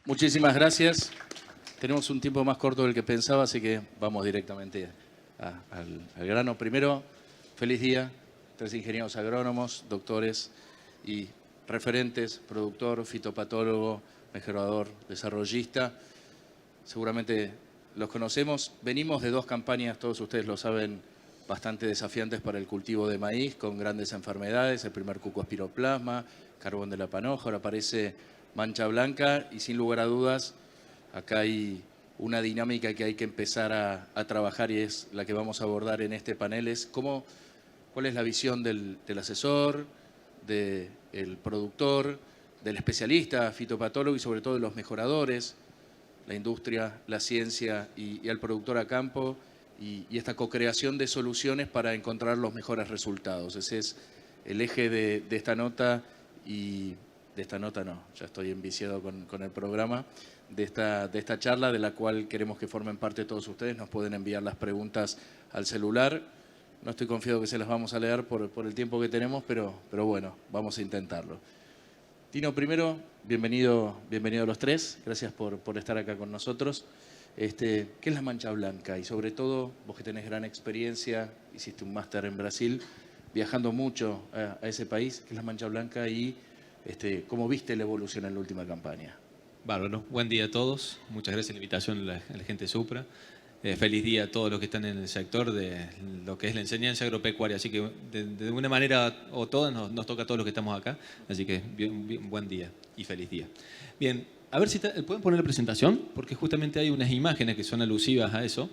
Muchísimas gracias. Tenemos un tiempo más corto del que pensaba, así que vamos directamente al grano. Primero, feliz día. 3 ingenieros agrónomos, doctores y referentes, productor, fitopatólogo, mejorador, desarrollista. Seguramente los conocemos. Venimos de 2 campañas, todos ustedes lo saben, bastante desafiantes para el cultivo de maíz, con grandes enfermedades. El primer cuco espiroplasma, carbón de la panoja, ahora aparece mancha blanca y sin lugar a dudas acá hay una dinámica que hay que empezar a trabajar y es la que vamos a abordar en este panel. Es cuál es la visión del asesor, del productor, del especialista, fitopatólogo y sobre todo de los mejoradores, la industria, la ciencia y al productor a campo y esta co-creación de soluciones para encontrar los mejores resultados. Ese es el eje de esta nota y de esta nota no, ya estoy enviciado con el programa, de esta charla de la cual queremos que formen parte todos ustedes. Nos pueden enviar las preguntas al celular. No estoy confiado que se las vamos a leer por el tiempo que tenemos, pero bueno, vamos a intentarlo. Tino, primero, bienvenido a los 3. Gracias por estar acá con nosotros. ¿Qué es la mancha blanca? Y sobre todo, vos que tenés gran experiencia, hiciste un máster en Brasil, viajando mucho a ese país, ¿qué es la mancha blanca? Y ¿cómo viste la evolución en la última campaña? Bárbaro. Buen día a todos. Muchas gracias por la invitación a la gente de Supra. Feliz día a todos los que están en el sector de lo que es la enseñanza agropecuaria. Así que de una manera o todas nos toca a todos los que estamos acá. Así que buen día y feliz día. Bien, a ver si pueden poner la presentación, porque justamente hay unas imágenes que son alusivas a eso.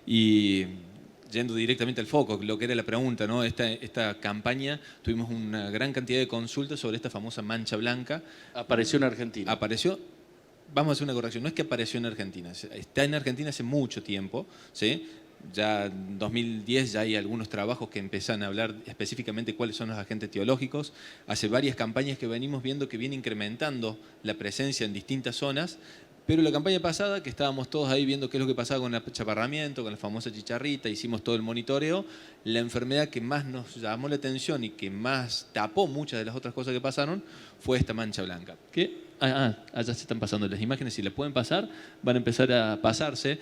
Y yendo directamente al foco, lo que era la pregunta, ¿no? Esta campaña, tuvimos una gran cantidad de consultas sobre esta famosa mancha blanca. Apareció en Argentina. Apareció. Vamos a hacer una corrección, no es que apareció en Argentina, está en Argentina hace mucho tiempo, ¿sí? Ya en 2010 ya hay algunos trabajos que empiezan a hablar específicamente cuáles son los agentes etiológicos. Hace varias campañas que venimos viendo que viene incrementando la presencia en distintas zonas, pero la campaña pasada, que estábamos todos ahí viendo qué es lo que pasaba con el achaparramiento, con la famosa chicharrita, hicimos todo el monitoreo, la enfermedad que más nos llamó la atención y que más tapó muchas de las otras cosas que pasaron fue esta mancha blanca. Allá se están pasando las imágenes, si le pueden pasar, van a empezar a pasarse.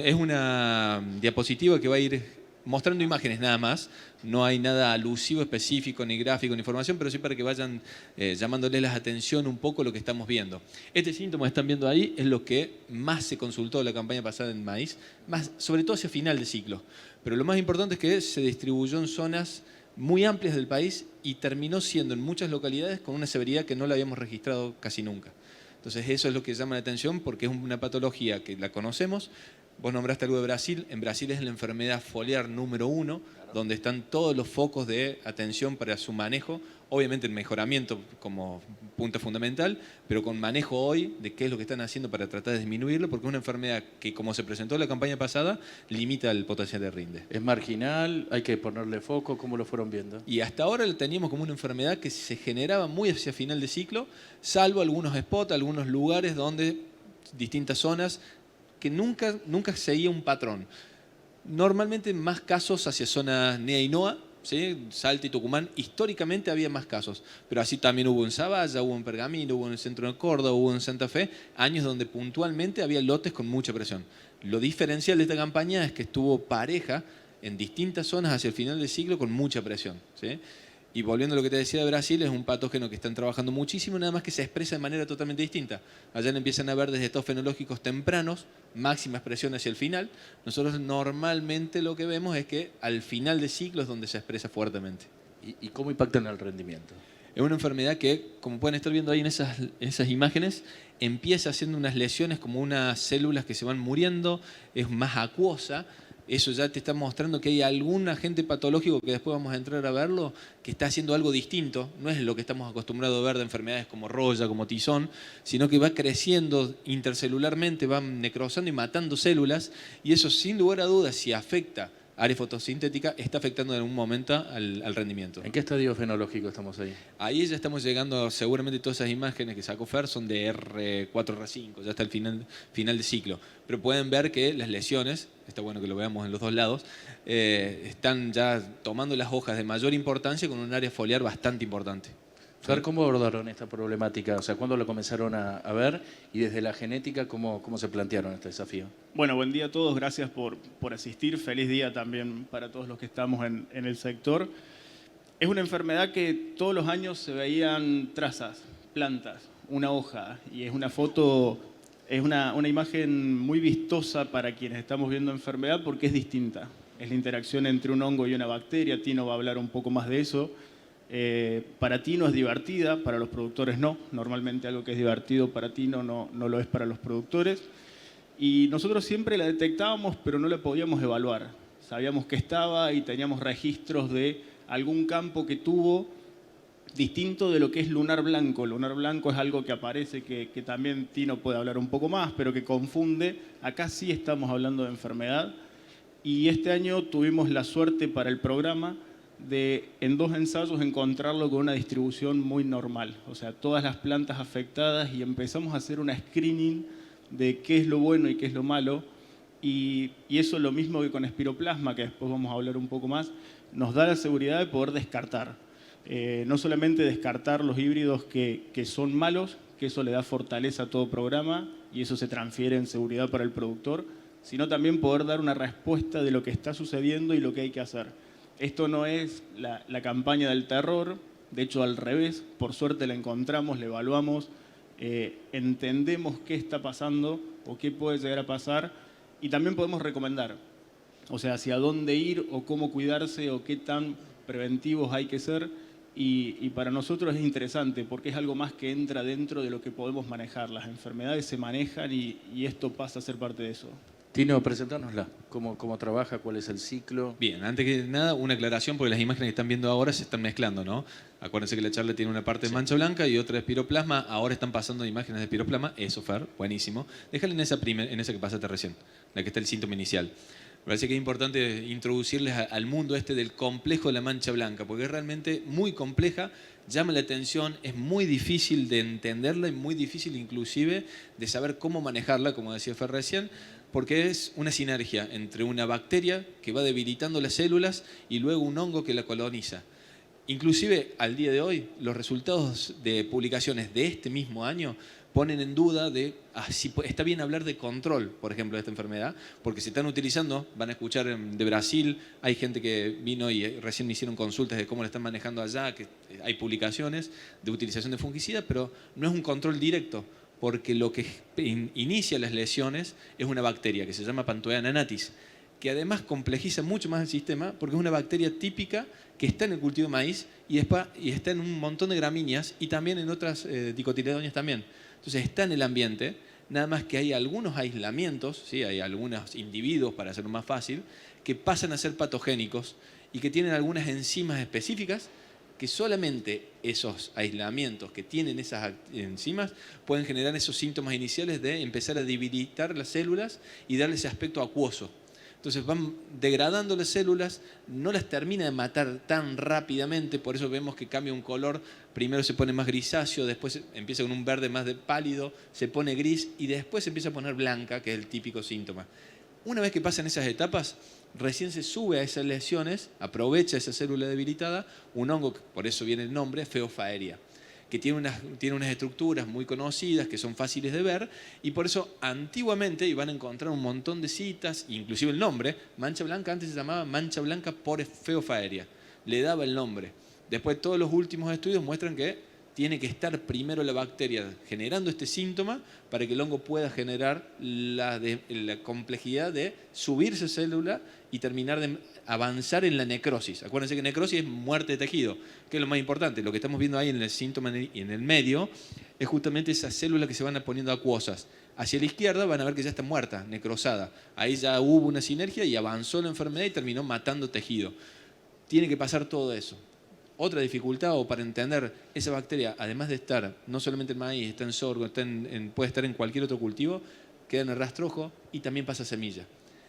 Es una diapositiva que va a ir mostrando imágenes nada más, no hay nada alusivo, específico, ni gráfico, ni información, pero sí para que vayan llamándoles la atención un poco lo que estamos viendo. Este síntoma que están viendo ahí es lo que más se consultó en la campaña pasada en maíz, sobre todo hacia final de ciclo. Pero lo más importante es que se distribuyó en zonas muy amplias del país y terminó siendo en muchas localidades con una severidad que no la habíamos registrado casi nunca. Entonces eso es lo que llama la atención porque es una patología que la conocemos. Vos nombraste algo de Brasil. En Brasil es la enfermedad foliar número 1, donde están todos los focos de atención para su manejo. Obviamente el mejoramiento como punto fundamental, pero con manejo hoy de qué es lo que están haciendo para tratar de disminuirlo, porque es una enfermedad que, como se presentó en la campaña pasada, limita el potencial de rinde. ¿Es marginal? ¿Hay que ponerle foco? ¿Cómo lo fueron viendo? Y hasta ahora lo teníamos como una enfermedad que se generaba muy hacia final de ciclo, salvo algunos spots, algunos lugares donde distintas zonas que nunca seguía un patrón. Normalmente más casos hacia zonas NEA y NOA, ¿sí? Salta y Tucumán, históricamente había más casos, pero así también hubo en Zavalla, hubo en Pergamino, hubo en el centro de Córdoba, hubo en Santa Fe, años donde puntualmente había lotes con mucha presión. Lo diferencial de esta campaña es que estuvo pareja en distintas zonas hacia el final del ciclo con mucha presión, ¿sí? Y volviendo a lo que te decía de Brasil, es un patógeno que están trabajando muchísimo, nada más que se expresa de manera totalmente distinta. Allá empiezan a ver desde estados fenológicos tempranos, máxima expresión hacia el final. Nosotros normalmente lo que vemos es que al final de ciclo es donde se expresa fuertemente. ¿Y cómo impacta en el rendimiento? Es una enfermedad que, como pueden estar viendo ahí en esas imágenes, empieza haciendo unas lesiones como unas células que se van muriendo, es más acuosa. Eso ya te está mostrando que hay algún agente patológico que después vamos a entrar a verlo, que está haciendo algo distinto. No es lo que estamos acostumbrados a ver de enfermedades como roya, como tizón, sino que va creciendo intercelularmente, va necrosando y matando células. Y eso, sin lugar a dudas, si afecta área fotosintética, está afectando en algún momento al rendimiento. ¿En qué estadio fenológico estamos ahí? Ahí ya estamos llegando, seguramente todas esas imágenes que sacó Fer son de R4, R5, ya está el final de ciclo. Pero pueden ver que las lesiones, está bueno que lo veamos en los dos lados, están ya tomando las hojas de mayor importancia con un área foliar bastante importante. Fer, ¿cómo abordaron esta problemática? O sea, ¿cuándo lo comenzaron a ver? Y desde la genética, ¿cómo se plantearon este desafío? Bueno, buen día a todos, gracias por asistir. Feliz día también para todos los que estamos en el sector. Es una enfermedad que todos los años se veían trazas, plantas, una hoja, y es una foto, es una imagen muy vistosa para quienes estamos viendo enfermedad porque es distinta. Es la interacción entre un hongo y una bacteria. Tino va a hablar un poco más de eso. Para Tino es divertida, para los productores no. Normalmente algo que es divertido para Tino no lo es para los productores. Y nosotros siempre la detectábamos, pero no la podíamos evaluar. Sabíamos que estaba y teníamos registros de algún campo que tuvo distinto de lo que es lunar blanco. Lunar blanco es algo que aparece, que también Tino puede hablar un poco más, pero que confunde. Acá sí estamos hablando de enfermedad. Y este año tuvimos la suerte para el programa de en 2 ensayos encontrarlo con una distribución muy normal. O sea, todas las plantas afectadas, y empezamos a hacer una screening de qué es lo bueno y qué es lo malo. Y eso es lo mismo que con espiroplasma, que después vamos a hablar un poco más, nos da la seguridad de poder descartar. No solamente descartar los híbridos que son malos, que eso le da fortaleza a todo programa y eso se transfiere en seguridad para el productor, sino también poder dar una respuesta de lo que está sucediendo y lo que hay que hacer. Esto no es la campaña del terror, de hecho al revés, por suerte la encontramos, la evaluamos, entendemos qué está pasando o qué puede llegar a pasar y también podemos recomendar, o sea, hacia dónde ir o cómo cuidarse o qué tan preventivos hay que ser. Y para nosotros es interesante porque es algo más que entra dentro de lo que podemos manejar. Las enfermedades se manejan y esto pasa a ser parte de eso. Tino, presentárnosla. ¿Cómo trabaja? ¿Cuál es el ciclo? Bien, antes que nada, una aclaración, porque las imágenes que están viendo ahora se están mezclando, ¿no? Acuérdense que la charla tiene una parte de mancha blanca y otra de espiroplasma. Ahora están pasando imágenes de espiroplasma. Eso, Fer, buenísimo. Déjale en esa que pasaste recién, la que está el síntoma inicial. Me parece que es importante introducirles al mundo este del complejo de la mancha blanca, porque es realmente muy compleja, llama la atención, es muy difícil de entenderla y muy difícil inclusive de saber cómo manejarla, como decía Fer recién, porque es una sinergia entre una bacteria que va debilitando las células y luego un hongo que la coloniza. Inclusive al día de hoy, los resultados de publicaciones de este mismo año ponen en duda de si está bien hablar de control, por ejemplo, de esta enfermedad, porque se están utilizando, van a escuchar de Brasil, hay gente que vino y recién me hicieron consultas de cómo la están manejando allá, que hay publicaciones de utilización de fungicidas, pero no es un control directo, porque lo que inicia las lesiones es una bacteria que se llama Panthoea nanatis, que además complejiza mucho más el sistema porque es una bacteria típica que está en el cultivo de maíz y está en un montón de gramíneas y también en otras dicotiledóneas también. Entonces está en el ambiente, nada más que hay algunos aislamientos, ¿sí? Hay algunos individuos, para hacerlo más fácil, que pasan a ser patogénicos y que tienen algunas enzimas específicas que solamente esos aislamientos que tienen esas enzimas pueden generar esos síntomas iniciales de empezar a debilitar las células y darle ese aspecto acuoso. Entonces van degradando las células, no las termina de matar tan rápidamente, por eso vemos que cambia un color, primero se pone más grisáceo, después empieza con un verde más pálido, se pone gris y después se empieza a poner blanca, que es el típico síntoma. Una vez que pasan esas etapas, recién se sube a esas lesiones, aprovecha esa célula debilitada, un hongo, por eso viene el nombre, Phaeophaeria, que tiene unas estructuras muy conocidas, que son fáciles de ver, y por eso antiguamente iban a encontrar un montón de citas, inclusive el nombre, mancha blanca, antes se llamaba mancha blanca por Phaeophaeria, le daba el nombre. Después todos los últimos estudios muestran que tiene que estar primero la bacteria generando este síntoma para que el hongo pueda generar la complejidad de subirse célula y terminar de avanzar en la necrosis. Acuérdense que necrosis es muerte de tejido, que es lo más importante. Lo que estamos viendo ahí en el síntoma y en el medio es justamente esas células que se van poniendo acuosas. Hacia la izquierda van a ver que ya está muerta, necrosada. Ahí ya hubo una sinergia y avanzó la enfermedad y terminó matando tejido. Tiene que pasar todo eso. Otra dificultad o para entender esa bacteria, además de estar no solamente en maíz, está en sorgo, puede estar en cualquier otro cultivo, queda en el rastrojo y también pasa a semilla.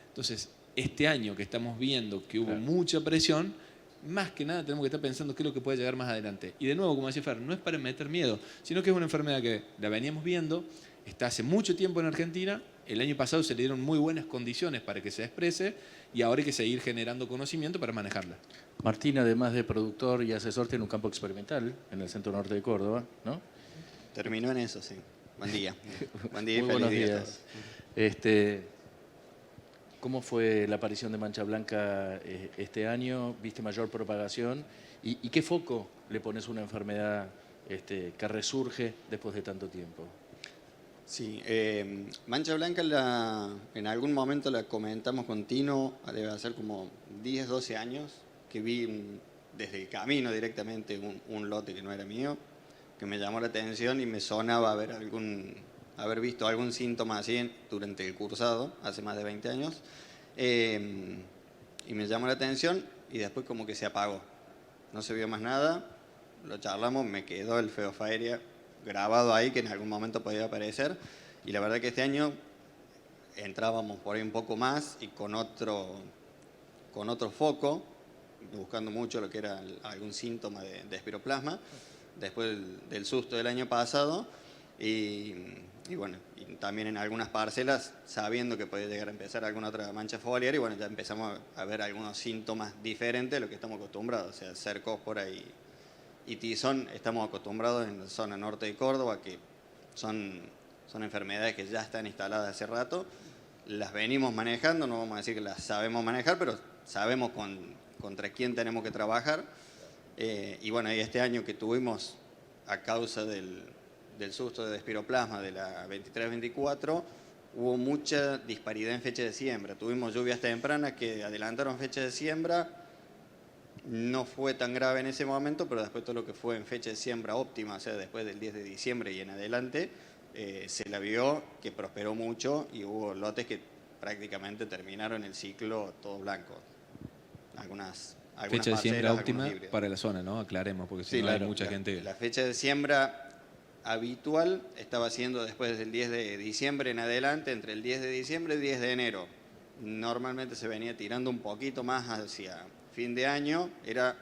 Entonces, este año que estamos viendo que hubo mucha presión, más que nada tenemos que estar pensando qué es lo que puede llegar más adelante. Y de nuevo, como decía Fer, no es para meter miedo, sino que es una enfermedad que la veníamos viendo, está hace mucho tiempo en Argentina, el año pasado se le dieron muy buenas condiciones para que se exprese y ahora hay que seguir generando conocimiento para manejarla. Martín, además de productor y asesor, tiene un campo experimental en el centro norte de Córdoba, ¿no? Terminó en eso, sí. Buen día. Buen día y Muy feliz buenos día a días. todos. ¿Cómo fue la aparición de Mancha Blanca este año? ¿Viste mayor propagación? ¿Y qué foco le pones a una enfermedad que resurge después de tanto tiempo? Sí, Mancha Blanca en algún momento la comentamos con Tino, debe hacer como 10, 12 años, que vi desde el camino directamente un lote que no era mío, que me llamó la atención y me sonaba haber visto algún síntoma así durante el cursado, hace más de 20 años, y me llamó la atención y después como que se apagó. No se vio más nada, lo charlamos, me quedó el Feofaeria grabado ahí que en algún momento podía aparecer, y la verdad que este año entrábamos por ahí un poco más y con otro foco, buscando mucho lo que era algún síntoma de espiroplasma, después del susto del año pasado, y bueno, y también en algunas parcelas, sabiendo que podía llegar a empezar alguna otra mancha foliar, y bueno, ya empezamos a ver algunos síntomas diferentes de lo que estamos acostumbrados, o sea, cercóspora y tizón, estamos acostumbrados en la zona norte de Córdoba, que son enfermedades que ya están instaladas hace rato, las venimos manejando, no vamos a decir que las sabemos manejar, pero sabemos contra quién tenemos que trabajar. Y bueno, y este año que tuvimos, a causa del susto de espiroplasma de la 23-24, hubo mucha disparidad en fecha de siembra. Tuvimos lluvias tempranas que adelantaron fecha de siembra, no fue tan grave en ese momento, pero después todo lo que fue en fecha de siembra óptima, o sea, después del 10 de diciembre y en adelante, se la vio que prosperó mucho y hubo lotes que prácticamente terminaron el ciclo todo blanco. Algunas Fecha de siembra parcelas, óptima algunos híbridos. para la zona, ¿no? Aclaremos, porque si Sí, no claro, hay mucha gente... La fecha de siembra habitual estaba siendo después del 10 de diciembre en adelante, entre el 10 de diciembre y el 10 de enero. Normalmente se venía tirando un poquito más hacia fin de año, era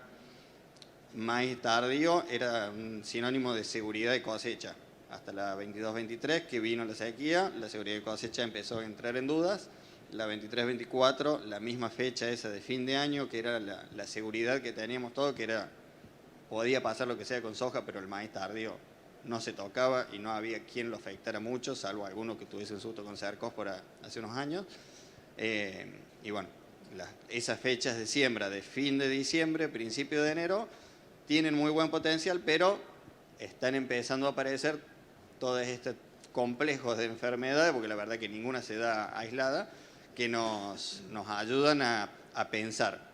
maíz tardío, era un sinónimo de seguridad de cosecha. Hasta la 22-23 que vino la sequía, la seguridad de cosecha empezó a entrar en dudas. La 23-24, la misma fecha esa de fin de año, que era la seguridad que teníamos todos, que era, podía pasar lo que sea con soja, pero el maíz tardío no se tocaba y no había quien lo afectara mucho, salvo alguno que tuviese un susto con cercóspora hace unos años. Y bueno, esas fechas de siembra de fin de diciembre, principio de enero, tienen muy buen potencial, pero están empezando a aparecer todos estos complejos de enfermedades, porque la verdad que ninguna se da aislada, que nos ayudan a pensar.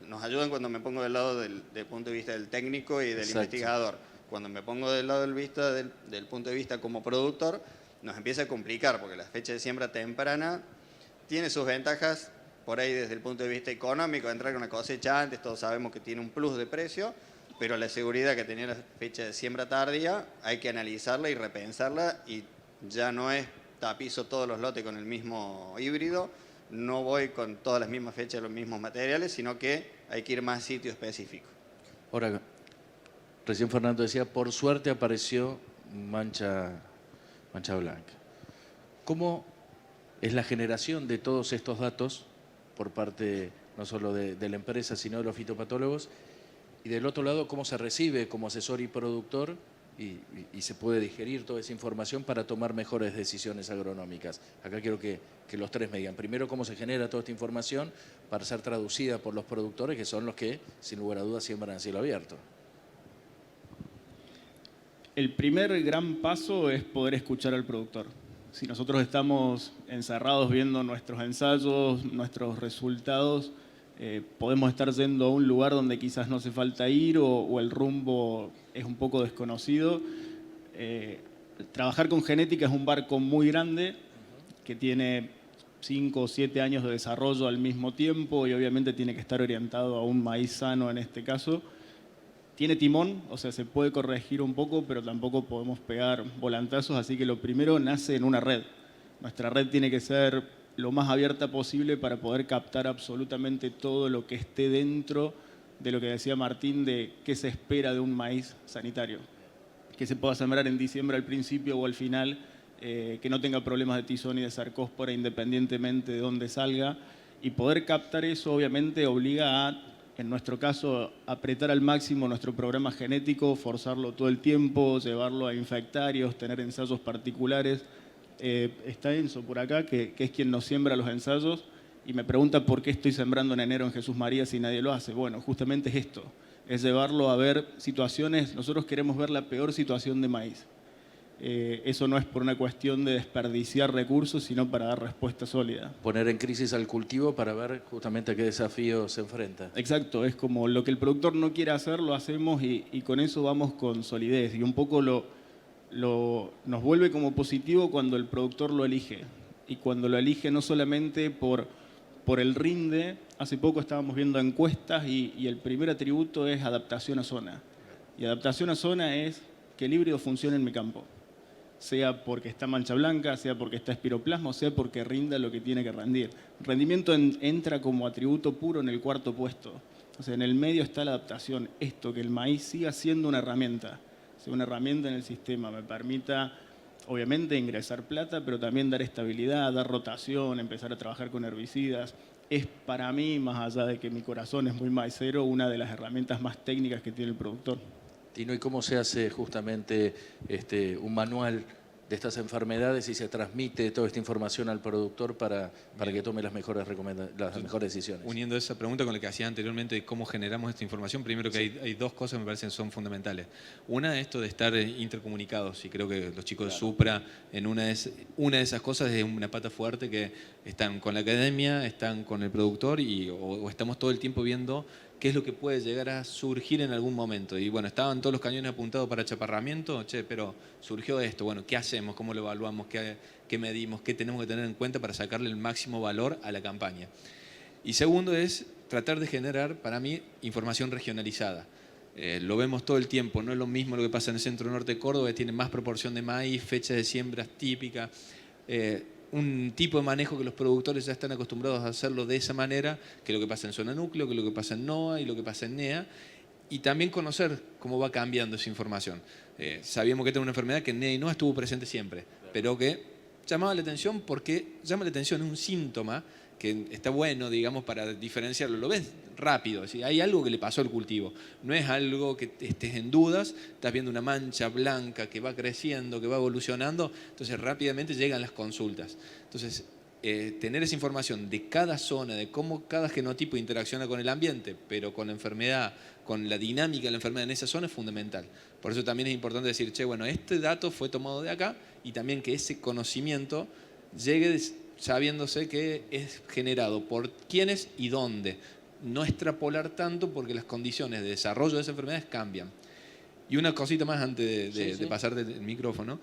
Nos ayudan cuando me pongo del lado del punto de vista del técnico y del Exacto. investigador. Cuando me pongo del lado del punto de vista como productor, nos empieza a complicar, porque la fecha de siembra temprana tiene sus ventajas, por ahí desde el punto de vista económico, entrar con una cosecha antes, todos sabemos que tiene un plus de precio, pero la seguridad que tenía la fecha de siembra tardía, hay que analizarla y repensarla, y ya no es tapizo todos los lotes con el mismo híbrido, no voy con todas las mismas fechas, los mismos materiales, sino que hay que ir más a sitio específico. Ahora, recién Fernando decía, por suerte apareció mancha blanca. ¿Cómo es la generación de todos estos datos por parte no solo de la empresa, sino de los fitopatólogos? Y del otro lado, ¿cómo se recibe como asesor y productor y se puede digerir toda esa información para tomar mejores decisiones agronómicas? Acá quiero que los tres me digan. Primero, ¿cómo se genera toda esta información para ser traducida por los productores, que son los que, sin lugar a dudas, siembran a cielo abierto? El primer gran paso es poder escuchar al productor. Si nosotros estamos encerrados viendo nuestros ensayos, nuestros resultados, podemos estar yendo a un lugar donde quizás no hace falta ir o el rumbo es un poco desconocido. Trabajar con genética es un barco muy grande que tiene 5 o 7 años de desarrollo al mismo tiempo y obviamente tiene que estar orientado a un maíz sano en este caso. Tiene timón, o sea, se puede corregir un poco, pero tampoco podemos pegar volantazos, así que lo primero nace en una red. Nuestra red tiene que ser lo más abierta posible para poder captar absolutamente todo lo que esté dentro de lo que decía Martín de qué se espera de un maíz sanitario. Que se pueda sembrar en diciembre al principio o al final que no tenga problemas de tizón y de sarcóspora independientemente de dónde salga. Y poder captar eso obviamente obliga a, en nuestro caso, apretar al máximo nuestro programa genético, forzarlo todo el tiempo, llevarlo a infectarios, tener ensayos particulares. Está Enzo por acá, que es quien nos siembra los ensayos, y me pregunta por qué estoy sembrando en enero en Jesús María si nadie lo hace. Bueno, justamente es esto, es llevarlo a ver situaciones. Nosotros queremos ver la peor situación de maíz. Eso no es por una cuestión de desperdiciar recursos, sino para dar respuesta sólida. Poner en crisis al cultivo para ver justamente a qué desafío se enfrenta. Exacto, es como lo que el productor no quiere hacer, lo hacemos y con eso vamos con solidez. Y un poco nos vuelve como positivo cuando el productor lo elige. Y cuando lo elige no solamente por el rinde. Hace poco estábamos viendo encuestas y el primer atributo es adaptación a zona. Y adaptación a zona es que el híbrido funcione en mi campo. Sea porque está mancha blanca, sea porque está espiroplasma, o sea porque rinda lo que tiene que rendir. Rendimiento entra como atributo puro en el cuarto puesto. O sea, en el medio está la adaptación. Esto, que el maíz siga siendo una herramienta. Sea una herramienta en el sistema, me permita, obviamente, ingresar plata, pero también dar estabilidad, dar rotación, empezar a trabajar con herbicidas. Es para mí, más allá de que mi corazón es muy maicero, una de las herramientas más técnicas que tiene el productor. Tino, ¿y cómo se hace justamente un manual de estas enfermedades y se transmite toda esta información al productor para que tome las mejores decisiones? Uniendo esa pregunta con la que hacía anteriormente de cómo generamos esta información, primero que hay dos cosas que me parecen son fundamentales. Una, esto de estar intercomunicados, y creo que los chicos de Supra, en una de esas cosas es una pata fuerte, que están con la academia, están con el productor o estamos todo el tiempo viendo qué es lo que puede llegar a surgir en algún momento. Y bueno, estaban todos los cañones apuntados para chaparramiento, pero surgió esto, bueno, ¿qué hacemos? ¿Cómo lo evaluamos? ¿Qué medimos? ¿Qué tenemos que tener en cuenta para sacarle el máximo valor a la campaña? Y segundo es tratar de generar, para mí, información regionalizada. Lo vemos todo el tiempo, no es lo mismo lo que pasa en el centro-norte de Córdoba, que tiene más proporción de maíz, fecha de siembras típica, un tipo de manejo que los productores ya están acostumbrados a hacerlo de esa manera, que lo que pasa en zona núcleo, que lo que pasa en NOA y lo que pasa en NEA, y también conocer cómo va cambiando esa información. Sabíamos que era una enfermedad que en NEA y NOA estuvo presente siempre, pero que llamaba la atención porque llama la atención, es un síntoma que está bueno, digamos, para diferenciarlo. Lo ves rápido, ¿sí? Hay algo que le pasó al cultivo. No es algo que estés en dudas, estás viendo una mancha blanca que va creciendo, que va evolucionando, entonces rápidamente llegan las consultas. Entonces, tener esa información de cada zona, de cómo cada genotipo interacciona con el ambiente, pero con la enfermedad, con la dinámica de la enfermedad en esa zona es fundamental. Por eso también es importante decir, bueno, este dato fue tomado de acá, y también que ese conocimiento llegue sabiéndose que es generado por quiénes y dónde. No extrapolar tanto porque las condiciones de desarrollo de esas enfermedades cambian. Y una cosita más antes de pasar del micrófono,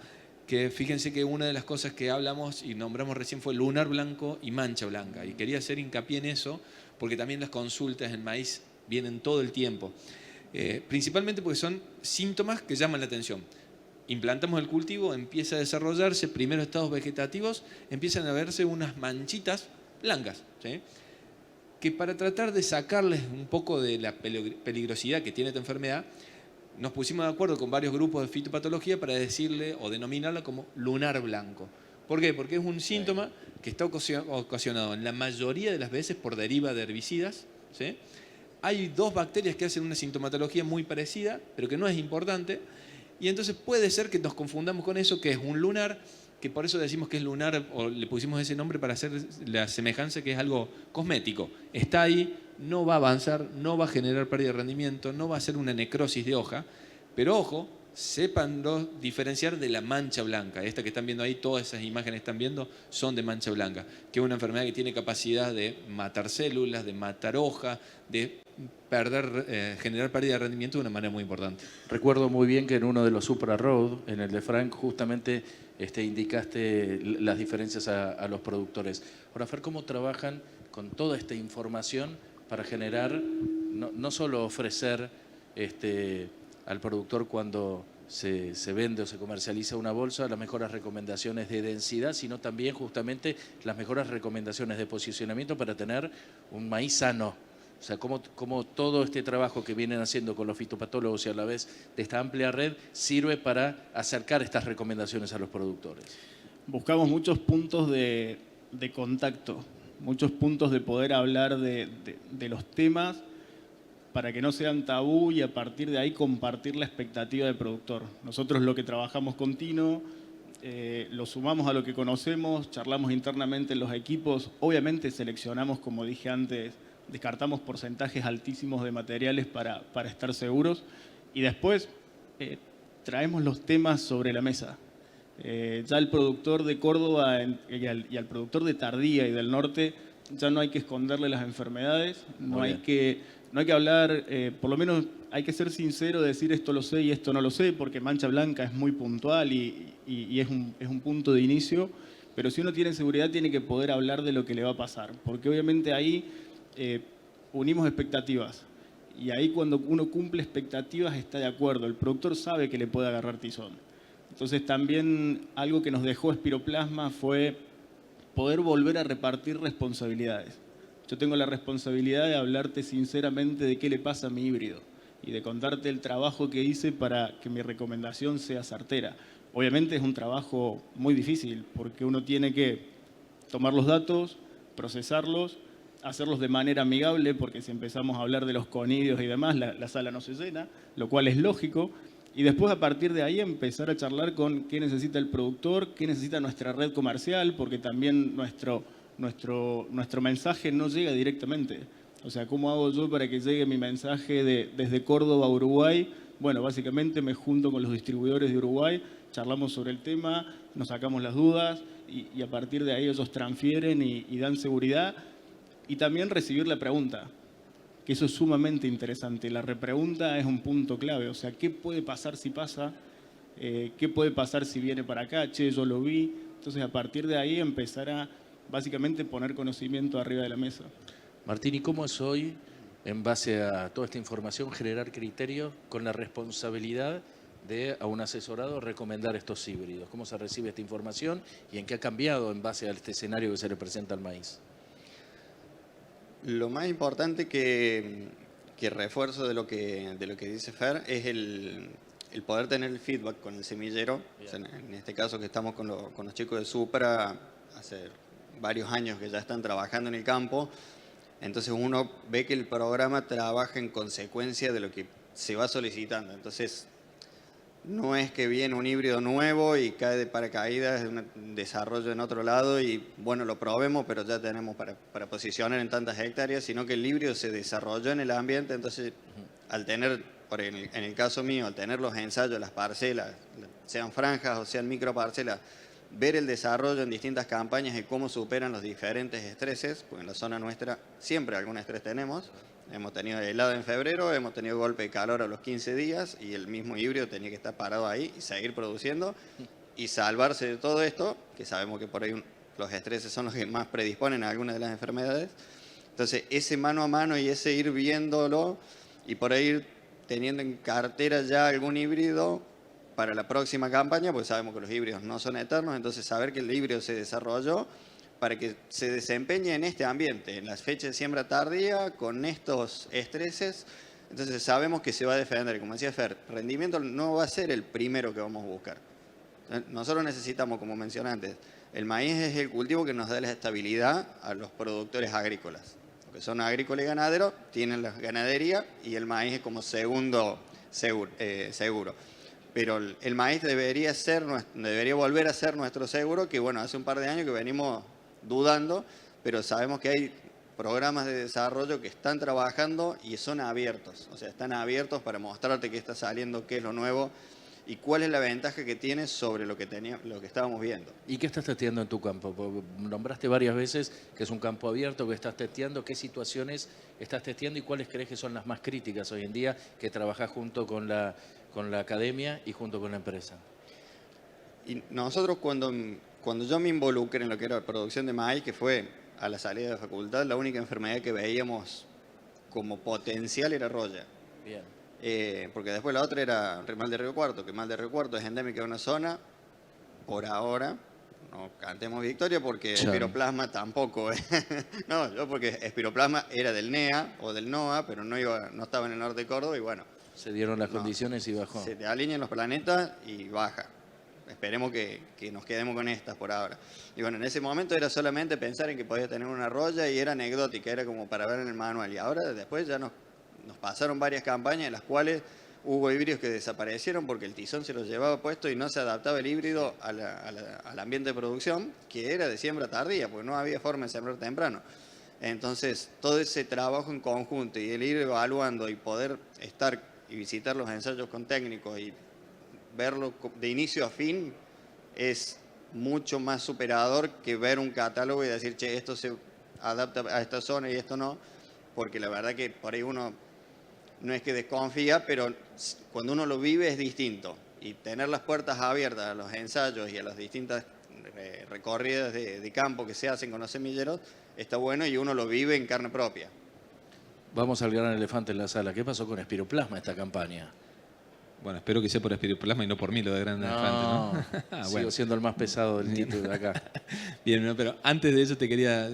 que fíjense que una de las cosas que hablamos y nombramos recién fue lunar blanco y mancha blanca. Y quería hacer hincapié en eso porque también las consultas en maíz vienen todo el tiempo. Principalmente porque son síntomas que llaman la atención. Implantamos el cultivo, empieza a desarrollarse, primeros estados vegetativos, empiezan a verse unas manchitas blancas, ¿sí? Que para tratar de sacarles un poco de la peligrosidad que tiene esta enfermedad, nos pusimos de acuerdo con varios grupos de fitopatología para decirle o denominarla como lunar blanco. ¿Por qué? Porque es un síntoma que está ocasionado en la mayoría de las veces por deriva de herbicidas, ¿sí? Hay dos bacterias que hacen una sintomatología muy parecida, pero que no es importante. Y entonces puede ser que nos confundamos con eso, que es un lunar, que por eso decimos que es lunar, o le pusimos ese nombre para hacer la semejanza, que es algo cosmético. Está ahí, no va a avanzar, no va a generar pérdida de rendimiento, no va a ser una necrosis de hoja, pero ojo, sépanlo diferenciar de la mancha blanca. Esta que están viendo ahí, todas esas imágenes que están viendo, son de mancha blanca, que es una enfermedad que tiene capacidad de matar células, de matar hoja, de generar pérdida de rendimiento de una manera muy importante. Recuerdo muy bien que en uno de los Supra Road, en el de Frank, justamente indicaste las diferencias a los productores. Ahora, Fer, ¿cómo trabajan con toda esta información para generar, no solo ofrecer al productor cuando se vende o se comercializa una bolsa las mejores recomendaciones de densidad, sino también justamente las mejores recomendaciones de posicionamiento para tener un maíz sano? O sea, cómo todo este trabajo que vienen haciendo con los fitopatólogos y a la vez de esta amplia red sirve para acercar estas recomendaciones a los productores. buscamos muchos puntos de contacto, muchos puntos de poder hablar de los temas para que no sean tabú y a partir de ahí compartir la expectativa del productor. Nosotros lo que trabajamos con Tino, lo sumamos a lo que conocemos, charlamos internamente en los equipos, obviamente seleccionamos, como dije antes, descartamos porcentajes altísimos de materiales para estar seguros y después traemos los temas sobre la mesa. Ya el productor de Córdoba y al productor de Tardía y del norte ya no hay que esconderle las enfermedades, no hay que hablar, por lo menos hay que ser sincero, decir esto lo sé y esto no lo sé, porque Mancha Blanca es muy puntual y es un punto de inicio, pero si uno tiene seguridad tiene que poder hablar de lo que le va a pasar, porque obviamente ahí unimos expectativas. Y ahí cuando uno cumple expectativas está de acuerdo, el productor sabe que le puede agarrar tizón. Entonces también algo que nos dejó Espiroplasma fue poder volver a repartir responsabilidades. Yo tengo la responsabilidad de hablarte sinceramente de qué le pasa a mi híbrido y de contarte el trabajo que hice para que mi recomendación sea certera. Obviamente es un trabajo muy difícil porque uno tiene que tomar los datos, procesarlos, hacerlos de manera amigable, porque si empezamos a hablar de los conidios y demás, la sala no se llena, lo cual es lógico. Y después a partir de ahí empezar a charlar con qué necesita el productor, qué necesita nuestra red comercial, porque también nuestro mensaje no llega directamente. O sea, ¿cómo hago yo para que llegue mi mensaje desde Córdoba a Uruguay? Bueno, básicamente me junto con los distribuidores de Uruguay, charlamos sobre el tema, nos sacamos las dudas y a partir de ahí ellos transfieren y dan seguridad. Y también recibir la pregunta, que eso es sumamente interesante. La repregunta es un punto clave. O sea, ¿qué puede pasar si pasa? ¿Qué puede pasar si viene para acá? Che, yo lo vi. Entonces, a partir de ahí empezar a, básicamente, poner conocimiento arriba de la mesa. Martín, ¿y cómo es hoy, en base a toda esta información, generar criterio con la responsabilidad de a un asesorado recomendar estos híbridos? ¿Cómo se recibe esta información y en qué ha cambiado en base a este escenario que se le presenta al maíz? Lo más importante que refuerzo de lo que dice Fer es el poder tener el feedback con el semillero. O sea, en este caso que estamos con los chicos de Supra, hace varios años que ya están trabajando en el campo, entonces uno ve que el programa trabaja en consecuencia de lo que se va solicitando. Entonces no es que viene un híbrido nuevo y cae de paracaídas, un desarrollo en otro lado y bueno, lo probemos, pero ya tenemos para posicionar en tantas hectáreas, sino que el híbrido se desarrolló en el ambiente. Entonces, al tener, en el caso mío, al tener los ensayos, las parcelas, sean franjas o sean microparcelas, ver el desarrollo en distintas campañas y cómo superan los diferentes estreses, porque en la zona nuestra siempre algún estrés tenemos. Hemos tenido helada en febrero, hemos tenido golpe de calor a los 15 días y el mismo híbrido tenía que estar parado ahí y seguir produciendo y salvarse de todo esto, que sabemos que por ahí los estreses son los que más predisponen a algunas de las enfermedades. Entonces, ese mano a mano y ese ir viéndolo y por ahí ir teniendo en cartera ya algún híbrido para la próxima campaña, porque sabemos que los híbridos no son eternos, entonces saber que el híbrido se desarrolló para que se desempeñe en este ambiente, en las fechas de siembra tardía, con estos estreses. Entonces sabemos que se va a defender. Como decía Fer, rendimiento no va a ser el primero que vamos a buscar. Nosotros necesitamos, como mencioné antes, el maíz es el cultivo que nos da la estabilidad a los productores agrícolas. Los que son agrícolas y ganaderos tienen la ganadería y el maíz es como segundo seguro. Pero el maíz debería volver a ser nuestro seguro, que bueno, hace un par de años que venimos dudando, pero sabemos que hay programas de desarrollo que están trabajando y son abiertos. O sea, están abiertos para mostrarte qué está saliendo, qué es lo nuevo y cuál es la ventaja que tiene sobre lo que estábamos viendo. ¿Y qué estás testeando en tu campo? Porque nombraste varias veces que es un campo abierto, que estás testeando. ¿Qué situaciones estás testeando y cuáles crees que son las más críticas hoy en día que trabajás junto con la academia y junto con la empresa? Y nosotros cuando yo me involucré en lo que era la producción de maíz, que fue a la salida de la facultad, la única enfermedad que veíamos como potencial era roya. Bien. Porque después la otra era mal de Río Cuarto, que mal de Río Cuarto es endémica de una zona, por ahora, no cantemos victoria porque Espiroplasma tampoco. No, yo porque Espiroplasma era del NEA o del NOA, pero no estaba en el norte de Córdoba y bueno. Se dieron las condiciones y bajó. Se te alinean los planetas y baja. esperemos que nos quedemos con estas por ahora. Y bueno, en ese momento era solamente pensar en que podía tener una roya y era anecdótica, era como para ver en el manual. Y ahora después ya nos pasaron varias campañas en las cuales hubo híbridos que desaparecieron porque el tizón se los llevaba puesto y no se adaptaba el híbrido al ambiente de producción, que era de siembra tardía, porque no había forma de sembrar temprano. Entonces, todo ese trabajo en conjunto y el ir evaluando y poder estar y visitar los ensayos con técnicos y verlo de inicio a fin es mucho más superador que ver un catálogo y decir, che, esto se adapta a esta zona y esto no, porque la verdad que por ahí uno no es que desconfía, pero cuando uno lo vive es distinto. Y tener las puertas abiertas a los ensayos y a las distintas recorridas de campo que se hacen con los semilleros está bueno y uno lo vive en carne propia. Vamos al gran elefante en la sala. ¿Qué pasó con Espiroplasma esta campaña? Bueno, espero que sea por Espiroplasma y no por mí lo de Gran Elefante, ¿no? Sigo Bueno. siendo el más pesado del título de acá. Bien, no, pero antes de eso te quería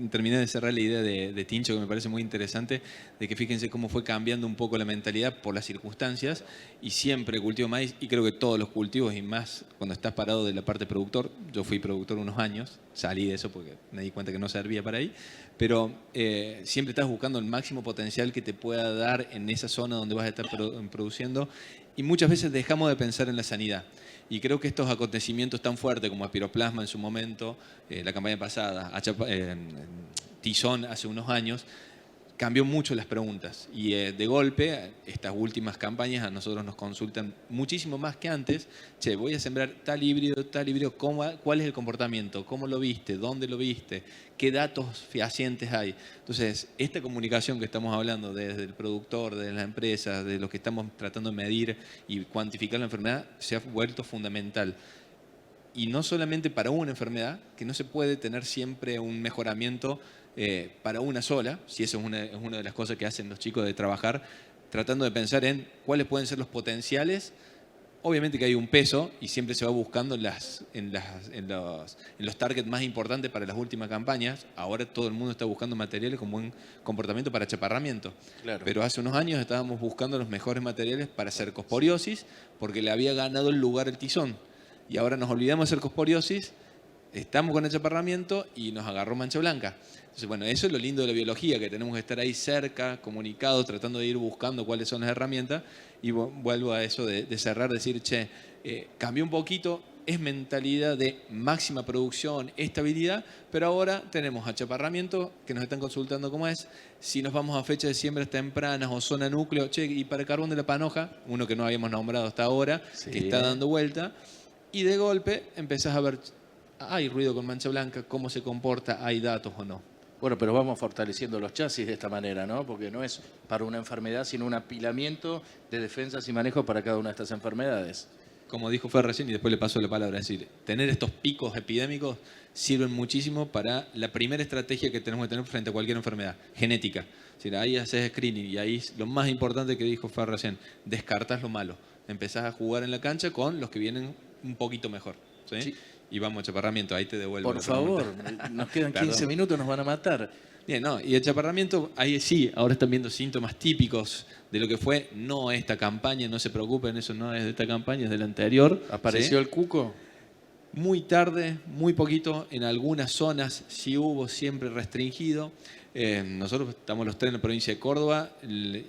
terminar de cerrar la idea de Tincho, que me parece muy interesante, de que fíjense cómo fue cambiando un poco la mentalidad por las circunstancias y siempre cultivo maíz, y creo que todos los cultivos, y más cuando estás parado de la parte productor. Yo fui productor unos años, salí de eso porque me di cuenta que no servía para ahí, pero siempre estás buscando el máximo potencial que te pueda dar en esa zona donde vas a estar produciendo, y muchas veces dejamos de pensar en la sanidad. Y creo que estos acontecimientos tan fuertes como Espiroplasma en su momento, la campaña pasada, Tizón hace unos años, cambió mucho las preguntas. Y de golpe, estas últimas campañas a nosotros nos consultan muchísimo más que antes. Che, voy a sembrar tal híbrido, ¿cuál es el comportamiento? ¿Cómo lo viste? ¿Dónde lo viste? ¿Qué datos fehacientes hay? Entonces, esta comunicación que estamos hablando desde el productor, de la empresa, de lo que estamos tratando de medir y cuantificar la enfermedad, se ha vuelto fundamental. Y no solamente para una enfermedad, que no se puede tener siempre un mejoramiento para una sola, si eso es una de las cosas que hacen los chicos de trabajar, tratando de pensar en cuáles pueden ser los potenciales. Obviamente que hay un peso y siempre se va buscando en los targets más importantes para las últimas campañas. Ahora todo el mundo está buscando materiales con buen comportamiento para achaparramiento. Claro. Pero hace unos años estábamos buscando los mejores materiales para cercosporiosis porque le había ganado el lugar el tizón. Y ahora nos olvidamos de cercosporiosis, estamos con achaparramiento y nos agarró mancha blanca. Entonces, bueno, eso es lo lindo de la biología, que tenemos que estar ahí cerca, comunicados, tratando de ir buscando cuáles son las herramientas. Y vuelvo a eso de cerrar, decir, che, cambió un poquito, es mentalidad de máxima producción, estabilidad, pero ahora tenemos achaparramiento, que nos están consultando cómo es. Si nos vamos a fecha de siembras tempranas o zona núcleo, che, y para carbón de la panoja, uno que no habíamos nombrado hasta ahora, Sí. que está dando vuelta, y de golpe empezás a ver, hay ruido con mancha blanca, cómo se comporta, hay datos o no. Bueno, pero vamos fortaleciendo los chasis de esta manera, ¿no? Porque no es para una enfermedad, sino un apilamiento de defensas y manejos para cada una de estas enfermedades. Como dijo Fer recién, y después le paso la palabra, es decir, tener estos picos epidémicos sirven muchísimo para la primera estrategia que tenemos que tener frente a cualquier enfermedad, genética. Es decir, ahí haces screening y ahí lo más importante que dijo Fer recién, descartas lo malo. Empezás a jugar en la cancha con los que vienen un poquito mejor. ¿Sí? Sí. Y vamos, achaparramiento, ahí te devuelvo. Por la favor, pregunta. nos quedan 15 Perdón. minutos, nos van a matar. Bien, no, y el chaparramiento, ahí sí, ahora están viendo síntomas típicos de lo que fue, no esta campaña, no se preocupen, eso no es de esta campaña, es de la anterior. ¿Apareció ¿sí? el cuco? Muy tarde, muy poquito, en algunas zonas sí hubo, siempre restringido. Nosotros estamos los tres en la provincia de Córdoba,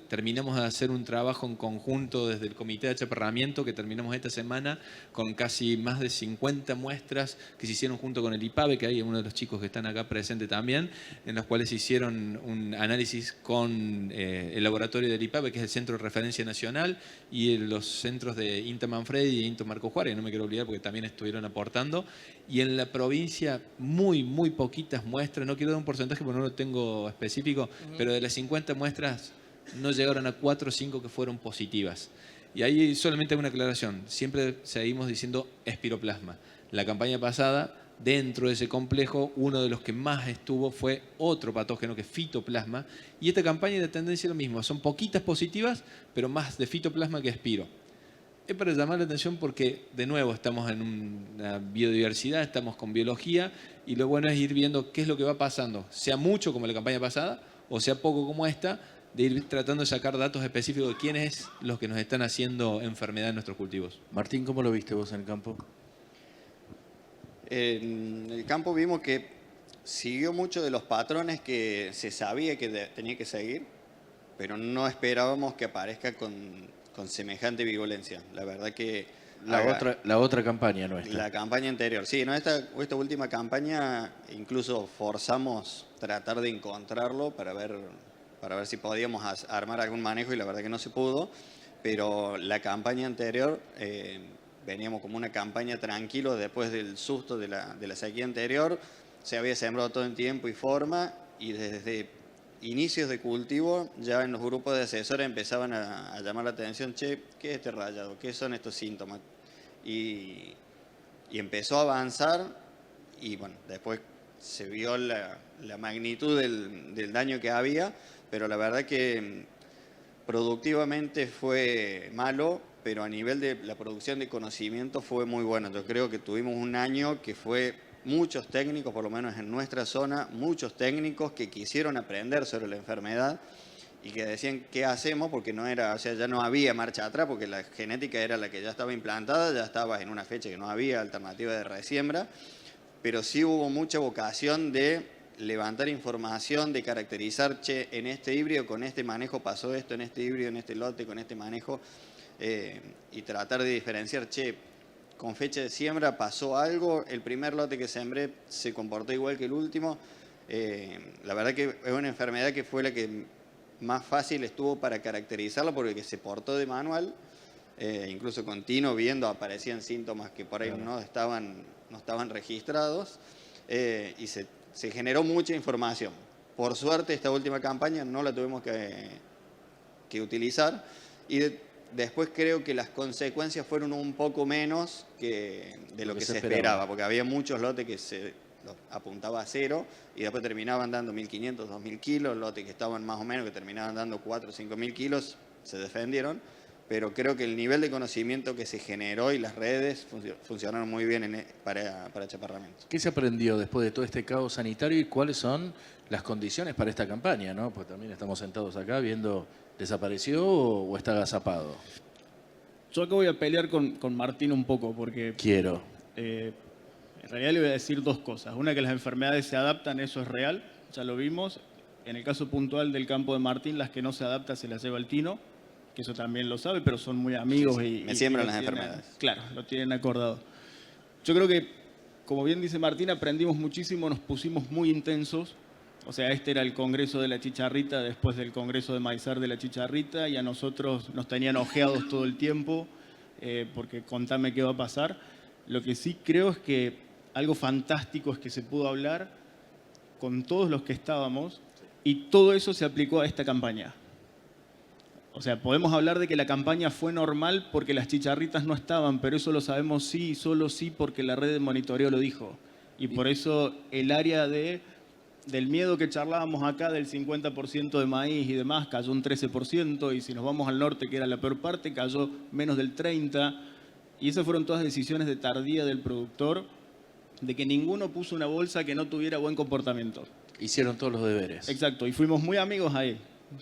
terminamos de hacer un trabajo en conjunto desde el Comité de Achaparramiento que terminamos esta semana con casi más de 50 muestras que se hicieron junto con el IPABE, que hay uno de los chicos que están acá presente también, en los cuales se hicieron un análisis con el laboratorio del IPABE, que es el Centro de Referencia Nacional, y los centros de INTA Manfredi y INTA Marco Juárez, no me quiero olvidar porque también estuvieron aportando. Y en la provincia muy poquitas muestras, no quiero dar un porcentaje porque no lo tengo específico, pero de las 50 muestras no llegaron a 4 o 5 que fueron positivas. Y ahí solamente hay una aclaración, siempre seguimos diciendo espiroplasma. La campaña pasada, dentro de ese complejo, uno de los que más estuvo fue otro patógeno que es fitoplasma, y esta campaña de tendencia es lo mismo, son poquitas positivas, pero más de fitoplasma que espiro. Es para llamar la atención porque, de nuevo, estamos en una biodiversidad, estamos con biología y lo bueno es ir viendo qué es lo que va pasando, sea mucho como la campaña pasada o sea poco como esta, de ir tratando de sacar datos específicos de quiénes los que nos están haciendo enfermedad en nuestros cultivos. Martín, ¿cómo lo viste vos en el campo? En el campo vimos que siguió muchos de los patrones que se sabía que tenía que seguir, pero no esperábamos que aparezca con semejante virulencia. La verdad que... La otra campaña nuestra. La campaña anterior, sí, no, esta última campaña incluso forzamos tratar de encontrarlo para ver si podíamos armar algún manejo y la verdad que no se pudo, pero la campaña anterior veníamos como una campaña tranquilo después del susto de la sequía anterior, se había sembrado todo en tiempo y forma y desde inicios de cultivo ya en los grupos de asesores empezaban a llamar la atención, che, ¿qué es este rayado? ¿Qué son estos síntomas? Y empezó a avanzar y bueno, después se vio la magnitud del daño que había, pero la verdad que productivamente fue malo, pero a nivel de la producción de conocimiento fue muy bueno. Yo creo que tuvimos un año que fue muchos técnicos, por lo menos en nuestra zona, muchos técnicos que quisieron aprender sobre la enfermedad y que decían qué hacemos porque no era, o sea, ya no había marcha atrás porque la genética era la que ya estaba implantada, ya estaba en una fecha que no había alternativa de resiembra, pero sí hubo mucha vocación de levantar información, de caracterizar, che, en este híbrido con este manejo pasó esto, en este híbrido, en este lote con este manejo, y tratar de diferenciar, che, con fecha de siembra pasó algo, el primer lote que sembré se comportó igual que el último. La verdad que es una enfermedad que fue la que más fácil estuvo para caracterizarla porque se portó de manual, incluso con Tino viendo aparecían síntomas que por ahí no estaban registrados, y se generó mucha información. Por suerte esta última campaña no la tuvimos que utilizar y después creo que las consecuencias fueron un poco menos de lo que se esperaba, porque había muchos lotes que se apuntaba a 0 y después terminaban dando 1.500, 2.000 kilos, lotes que estaban más o menos que terminaban dando 4 o 5.000 kilos, se defendieron, pero creo que el nivel de conocimiento que se generó y las redes funcionaron muy bien para chaparramentos. ¿Qué se aprendió después de todo este caos sanitario y cuáles son las condiciones para esta campaña, ¿no? Pues también estamos sentados acá viendo, ¿desapareció o está agazapado? Yo acá voy a pelear con Martín un poco porque... Quiero. En realidad le voy a decir dos cosas. Una, que las enfermedades se adaptan, eso es real, ya lo vimos. En el caso puntual del campo de Martín, las que no se adaptan se las lleva el Tino, que eso también lo sabe, pero son muy amigos. Sí, me siembran las enfermedades. Claro, lo tienen acordado. Yo creo que, como bien dice Martín, aprendimos muchísimo, nos pusimos muy intensos. O sea, este era el congreso de la chicharrita después del congreso de Maizar de la chicharrita y a nosotros nos tenían ojeados todo el tiempo porque contame qué va a pasar. Lo que sí creo es que algo fantástico es que se pudo hablar con todos los que estábamos y todo eso se aplicó a esta campaña. O sea, podemos hablar de que la campaña fue normal porque las chicharritas no estaban, pero eso lo sabemos sí y solo sí porque la red de monitoreo lo dijo. Y por eso el área del miedo que charlábamos acá del 50% de maíz y demás cayó un 13%, y si nos vamos al norte, que era la peor parte, cayó menos del 30%. Y esas fueron todas decisiones de tardía del productor, de que ninguno puso una bolsa que no tuviera buen comportamiento. Hicieron todos los deberes. Exacto, y fuimos muy amigos ahí.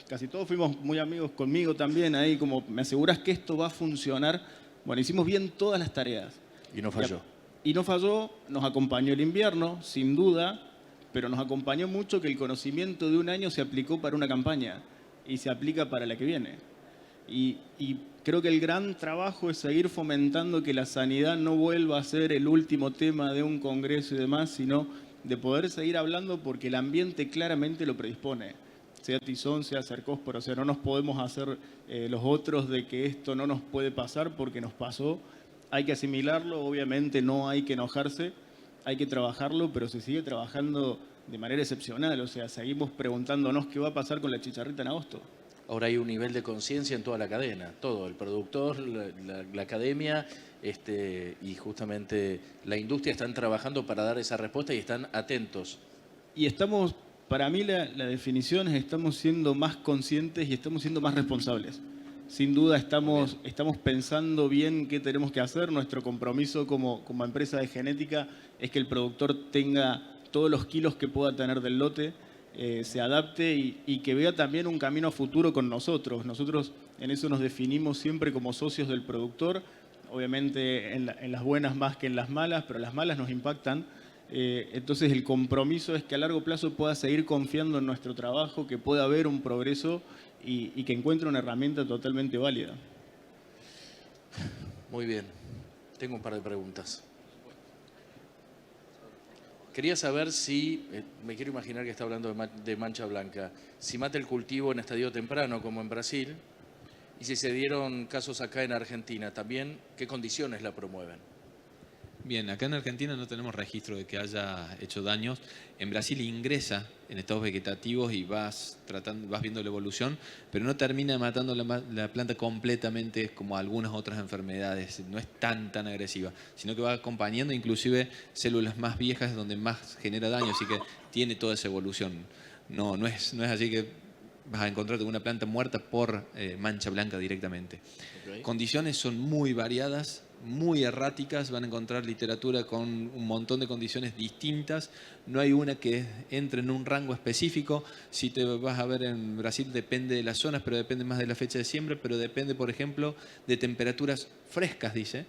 Casi todos fuimos muy amigos conmigo también ahí, como me aseguras que esto va a funcionar. Bueno, hicimos bien todas las tareas. Y no falló. Y no falló, nos acompañó el invierno, sin duda, pero nos acompañó mucho que el conocimiento de un año se aplicó para una campaña y se aplica para la que viene. Y creo que el gran trabajo es seguir fomentando que la sanidad no vuelva a ser el último tema de un congreso y demás, sino de poder seguir hablando porque el ambiente claramente lo predispone. Sea Tizón, sea Cercóspora, o sea, no nos podemos hacer los otros de que esto no nos puede pasar porque nos pasó. Hay que asimilarlo, obviamente no hay que enojarse, hay que trabajarlo, pero se sigue trabajando de manera excepcional. O sea, seguimos preguntándonos qué va a pasar con la chicharrita en agosto. Ahora hay un nivel de conciencia en toda la cadena, todo, el productor, la academia y justamente la industria están trabajando para dar esa respuesta y están atentos. Y estamos, para mí la definición es estamos siendo más conscientes y estamos siendo más responsables. Sin duda estamos pensando bien qué tenemos que hacer. Nuestro compromiso como empresa de genética es que el productor tenga todos los kilos que pueda tener del lote, se adapte y que vea también un camino futuro con nosotros. Nosotros en eso nos definimos siempre como socios del productor obviamente en las buenas más que en las malas, pero las malas nos impactan. Entonces el compromiso es que a largo plazo pueda seguir confiando en nuestro trabajo, que pueda haber un progreso y que encuentre una herramienta totalmente válida. Muy bien. Tengo un par de preguntas. Quería saber si, me quiero imaginar que está hablando de mancha blanca, si mata el cultivo en estadio temprano como en Brasil y si se dieron casos acá en Argentina, también qué condiciones la promueven. Bien, acá en Argentina no tenemos registro de que haya hecho daños. En Brasil ingresa en estados vegetativos y vas viendo la evolución, pero no termina matando la planta completamente como algunas otras enfermedades. No es tan agresiva, sino que va acompañando inclusive células más viejas donde más genera daño, así que tiene toda esa evolución. No es así que vas a encontrarte una planta muerta por mancha blanca directamente. Okay. Condiciones son muy variadas, muy erráticas, van a encontrar literatura con un montón de condiciones distintas, no hay una que entre en un rango específico. Si te vas a ver en Brasil depende de las zonas, pero depende más de la fecha de siembra, pero depende, por ejemplo, de temperaturas frescas, dice,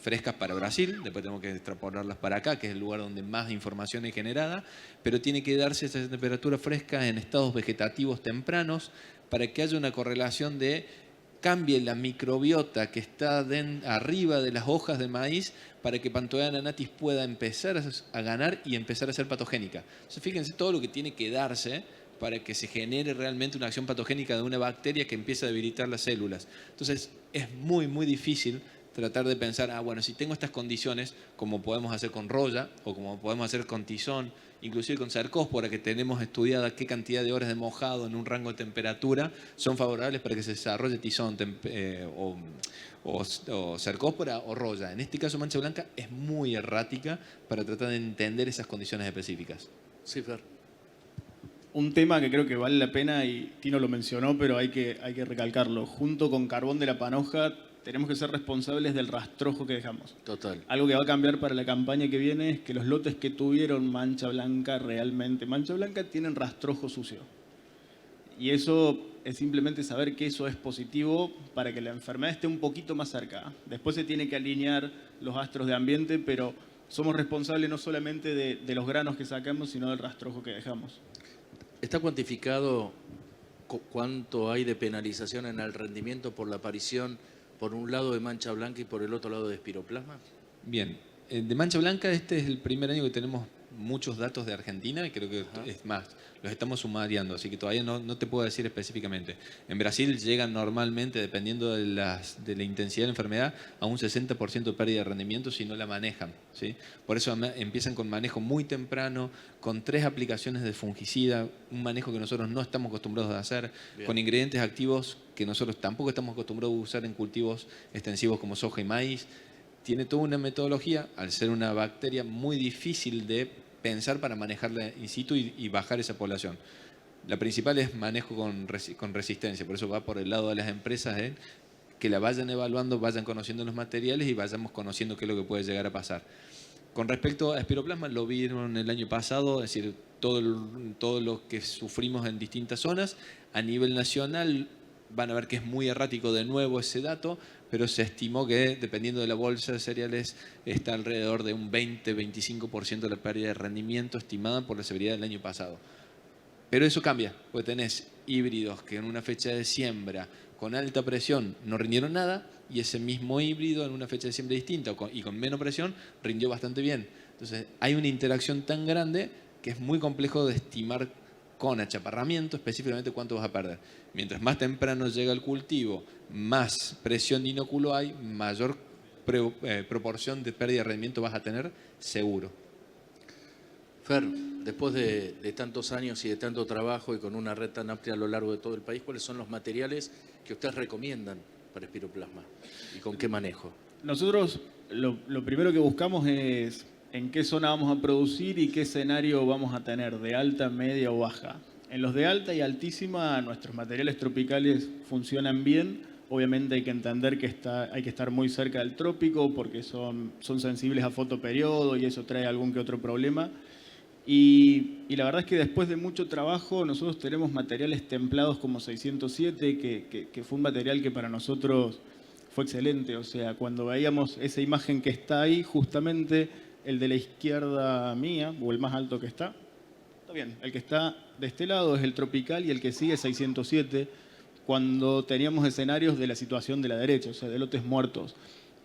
frescas para Brasil, después tenemos que extrapolarlas para acá, que es el lugar donde más información es generada, pero tiene que darse esa temperatura fresca en estados vegetativos tempranos para que haya una correlación de cambie la microbiota que está arriba de las hojas de maíz para que Panthoea natis pueda empezar a ganar y empezar a ser patogénica. Entonces, fíjense todo lo que tiene que darse para que se genere realmente una acción patogénica de una bacteria que empieza a debilitar las células. Entonces, es muy difícil tratar de pensar, bueno, si tengo estas condiciones, como podemos hacer con roya o como podemos hacer con tizón, inclusive con cercóspora, que tenemos estudiada qué cantidad de horas de mojado en un rango de temperatura son favorables para que se desarrolle tizón o cercóspora o roya. En este caso, mancha blanca es muy errática para tratar de entender esas condiciones específicas. Sí, Fer. Un tema que creo que vale la pena, y Tino lo mencionó, pero hay que recalcarlo. Junto con carbón de la panoja, tenemos que ser responsables del rastrojo que dejamos. Total. Algo que va a cambiar para la campaña que viene es que los lotes que tuvieron mancha blanca tienen rastrojo sucio. Y eso es simplemente saber que eso es positivo para que la enfermedad esté un poquito más cerca. Después se tiene que alinear los astros de ambiente, pero somos responsables no solamente de los granos que sacamos, sino del rastrojo que dejamos. ¿Está cuantificado cuánto hay de penalización en el rendimiento por la aparición, por un lado de mancha blanca y por el otro lado de espiroplasma? Bien, de mancha blanca este es el primer año que tenemos muchos datos de Argentina y creo que es más, los estamos sumariando, así que todavía no te puedo decir específicamente. En Brasil llegan normalmente, dependiendo de la intensidad de la enfermedad, a un 60% de pérdida de rendimiento si no la manejan, ¿sí? Por eso empiezan con manejo muy temprano, con 3 aplicaciones de fungicida, un manejo que nosotros no estamos acostumbrados a hacer, con ingredientes activos que nosotros tampoco estamos acostumbrados a usar en cultivos extensivos como soja y maíz. Tiene toda una metodología, al ser una bacteria muy difícil de pensar para manejarla in situ y bajar esa población. La principal es manejo con resistencia, por eso va por el lado de las empresas, que la vayan evaluando, vayan conociendo los materiales y vayamos conociendo qué es lo que puede llegar a pasar. Con respecto a espiroplasma, lo vieron el año pasado, es decir, todo lo que sufrimos en distintas zonas. A nivel nacional van a ver que es muy errático de nuevo ese dato, pero se estimó que, dependiendo de la bolsa de cereales, está alrededor de un 20-25% de la pérdida de rendimiento estimada por la severidad del año pasado. Pero eso cambia, porque tenés híbridos que en una fecha de siembra con alta presión no rindieron nada, y ese mismo híbrido en una fecha de siembra distinta y con menos presión rindió bastante bien. Entonces hay una interacción tan grande que es muy complejo de estimar con achaparramiento específicamente cuánto vas a perder. Mientras más temprano llega el cultivo, más presión de inóculo hay, mayor proporción de pérdida de rendimiento vas a tener seguro. Fer, después de tantos años y de tanto trabajo y con una red tan amplia a lo largo de todo el país, ¿cuáles son los materiales que ustedes recomiendan para espiroplasma y con qué manejo? Nosotros lo primero que buscamos es en qué zona vamos a producir y qué escenario vamos a tener, de alta, media o baja. En los de alta y altísima, nuestros materiales tropicales funcionan bien. Obviamente hay que entender que hay que estar muy cerca del trópico porque son sensibles a fotoperiodo y eso trae algún que otro problema. Y la verdad es que después de mucho trabajo nosotros tenemos materiales templados como 607, que fue un material que para nosotros fue excelente. O sea, cuando veíamos esa imagen que está ahí, justamente el de la izquierda mía, o el más alto que está bien, el que está de este lado es el tropical y el que sigue es 607, cuando teníamos escenarios de la situación de la derecha, o sea, de lotes muertos.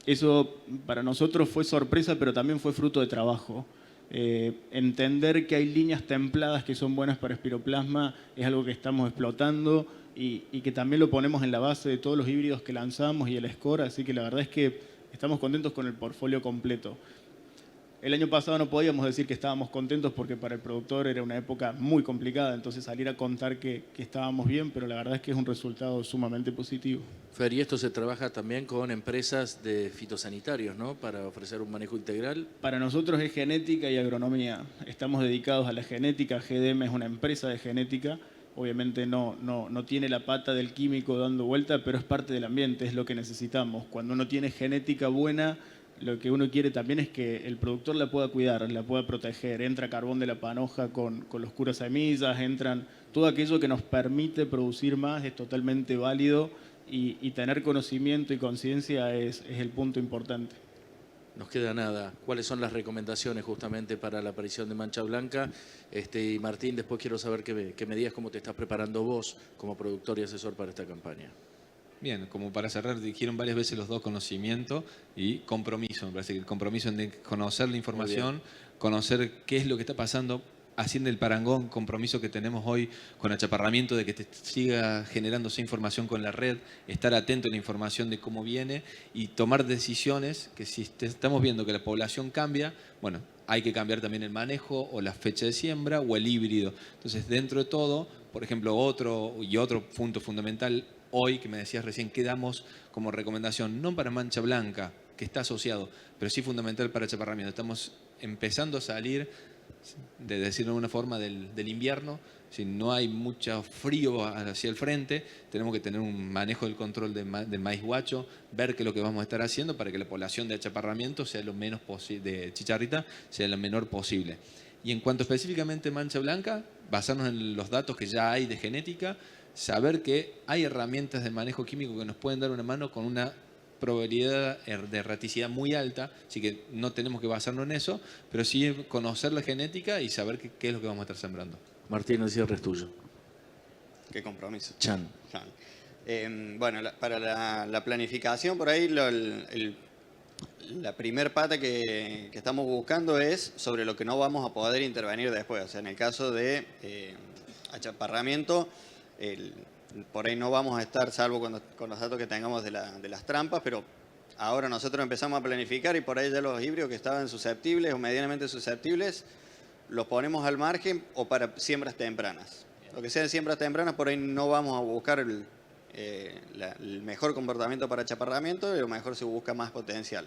Eso para nosotros fue sorpresa, pero también fue fruto de trabajo. Entender que hay líneas templadas que son buenas para espiroplasma es algo que estamos explotando y que también lo ponemos en la base de todos los híbridos que lanzamos y el score, así que la verdad es que estamos contentos con el portfolio completo. El año pasado no podíamos decir que estábamos contentos porque para el productor era una época muy complicada, entonces salir a contar que estábamos bien, pero la verdad es que es un resultado sumamente positivo. Fer, y esto se trabaja también con empresas de fitosanitarios, ¿no? Para ofrecer un manejo integral. Para nosotros es genética y agronomía. Estamos dedicados a la genética. GDM es una empresa de genética. Obviamente no tiene la pata del químico dando vuelta, pero es parte del ambiente, es lo que necesitamos. Cuando uno tiene genética buena, lo que uno quiere también es que el productor la pueda cuidar, la pueda proteger. Entra carbón de la panoja con los curas semillas, entran todo aquello que nos permite producir más, es totalmente válido y tener conocimiento y conciencia es el punto importante. Nos queda nada. ¿Cuáles son las recomendaciones justamente para la aparición de mancha blanca? Y Martín, después quiero saber que me digas cómo te estás preparando vos como productor y asesor para esta campaña. Bien, como para cerrar, dijeron varias veces los dos conocimiento y compromiso. Me parece que el compromiso en conocer la información, conocer qué es lo que está pasando, haciendo el parangón, compromiso que tenemos hoy con achaparramiento de que te siga generándose información con la red, estar atento a la información de cómo viene y tomar decisiones que si estamos viendo que la población cambia, bueno, hay que cambiar también el manejo o la fecha de siembra o el híbrido. Entonces, dentro de todo, por ejemplo, otro punto fundamental hoy, que me decías recién, ¿qué damos como recomendación? No para mancha blanca, que está asociado, pero sí fundamental para achaparramiento. Estamos empezando a salir, de decirlo de alguna forma, del invierno. Si no hay mucho frío hacia el frente, tenemos que tener un manejo del control del maíz guacho, ver qué es lo que vamos a estar haciendo para que la población de achaparramiento sea lo menos de chicharrita sea lo menor posible. Y en cuanto específicamente mancha blanca, basarnos en los datos que ya hay de genética, saber que hay herramientas de manejo químico que nos pueden dar una mano con una probabilidad de erraticidad muy alta, así que no tenemos que basarnos en eso, pero sí conocer la genética y saber qué es lo que vamos a estar sembrando. Martín, el cierre es tuyo. Qué compromiso. Chan. Bueno, para la planificación, por ahí la primer pata que estamos buscando es sobre lo que no vamos a poder intervenir después. O sea, en el caso de achaparramiento, por ahí no vamos a estar, salvo con los datos que tengamos de las trampas, pero ahora nosotros empezamos a planificar y por ahí ya los híbridos que estaban susceptibles o medianamente susceptibles, los ponemos al margen o para siembras tempranas. Lo que sea de siembras tempranas, por ahí no vamos a buscar el mejor comportamiento para achaparramiento, y a lo mejor se busca más potencial.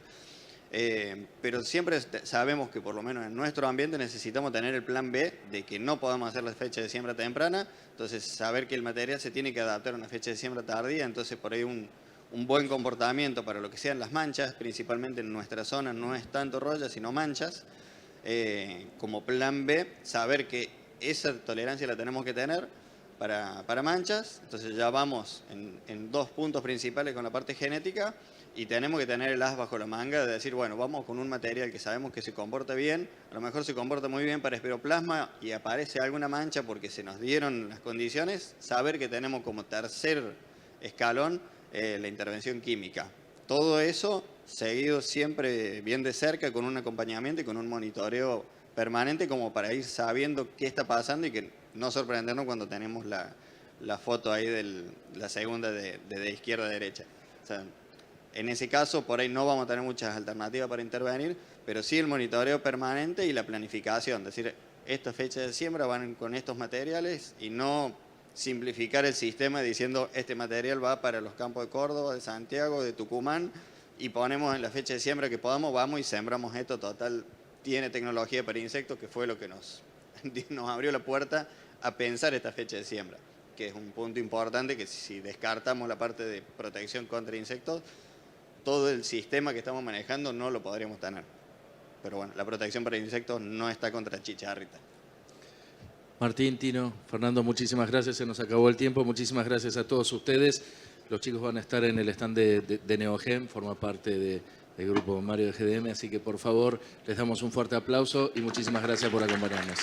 Pero siempre sabemos que por lo menos en nuestro ambiente necesitamos tener el plan B de que no podamos hacer la fecha de siembra temprana, entonces saber que el material se tiene que adaptar a una fecha de siembra tardía, entonces por ahí un buen comportamiento para lo que sean las manchas, principalmente en nuestra zona no es tanto roya sino manchas, como plan B, saber que esa tolerancia la tenemos que tener para manchas, entonces ya vamos en dos puntos principales con la parte genética y tenemos que tener el as bajo la manga de decir, bueno, vamos con un material que sabemos que se comporta bien, a lo mejor se comporta muy bien para espiroplasma y aparece alguna mancha porque se nos dieron las condiciones, saber que tenemos como tercer escalón la intervención química. Todo eso seguido siempre bien de cerca con un acompañamiento y con un monitoreo permanente como para ir sabiendo qué está pasando y que no sorprendernos cuando tenemos la foto ahí de la segunda de izquierda a derecha. O sea, en ese caso, por ahí no vamos a tener muchas alternativas para intervenir, pero sí el monitoreo permanente y la planificación. Es decir, esta fecha de siembra van con estos materiales y no simplificar el sistema diciendo este material va para los campos de Córdoba, de Santiago, de Tucumán y ponemos en la fecha de siembra que podamos, vamos y sembramos esto. Total, tiene tecnología para insectos que fue lo que nos abrió la puerta a pensar esta fecha de siembra, que es un punto importante que si descartamos la parte de protección contra insectos, todo el sistema que estamos manejando no lo podríamos tener. Pero bueno, la protección para insectos no está contra chicharrita. Martín, Tino, Fernando, muchísimas gracias. Se nos acabó el tiempo. Muchísimas gracias a todos ustedes. Los chicos van a estar en el stand de Neogen, forma parte del grupo Mario de GDM, así que por favor les damos un fuerte aplauso y muchísimas gracias por acompañarnos.